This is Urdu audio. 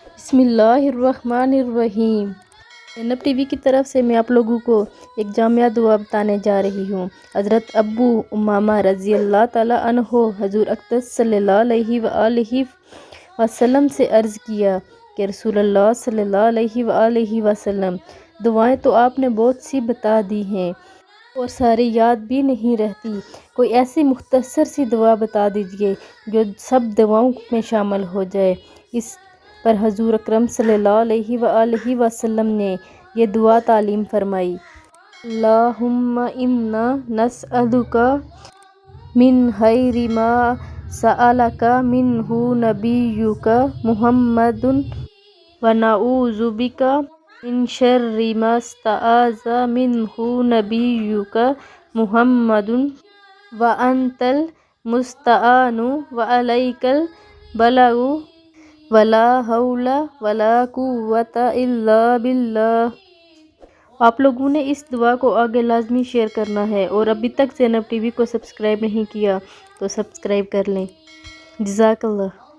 بسم اللہ الرحمن الرحیم۔ زینب ٹی وی کی طرف سے میں آپ لوگوں کو ایک جامعہ دعا بتانے جا رہی ہوں۔ حضرت ابو امامہ رضی اللہ تعالیٰ عنہ حضور اقدس صلی اللہ علیہ وآلہ وسلم سے عرض کیا کہ رسول اللہ صلی اللہ علیہ وآلہ وسلم، دعائیں تو آپ نے بہت سی بتا دی ہیں اور ساری یاد بھی نہیں رہتی، کوئی ایسی مختصر سی دعا بتا دیجئے جو سب دعاؤں میں شامل ہو جائے۔ اس پر حضور اکرم صلی اللہ علیہ وآلہ وسلم نے یہ دعا تعلیم فرمائی: اللہم انا نسألک من خیر ما سألک منہ نبیک محمد ونعوذ بک من شر ما استعاذ منہ نبیک محمد وانت المستعان وعلیک البلاغ ولا حول ولا قوة الا باللہ۔ آپ لوگوں نے اس دعا کو آگے لازمی شیئر کرنا ہے، اور ابھی تک زینب ٹی وی کو سبسکرائب نہیں کیا تو سبسکرائب کر لیں۔ جزاک اللہ۔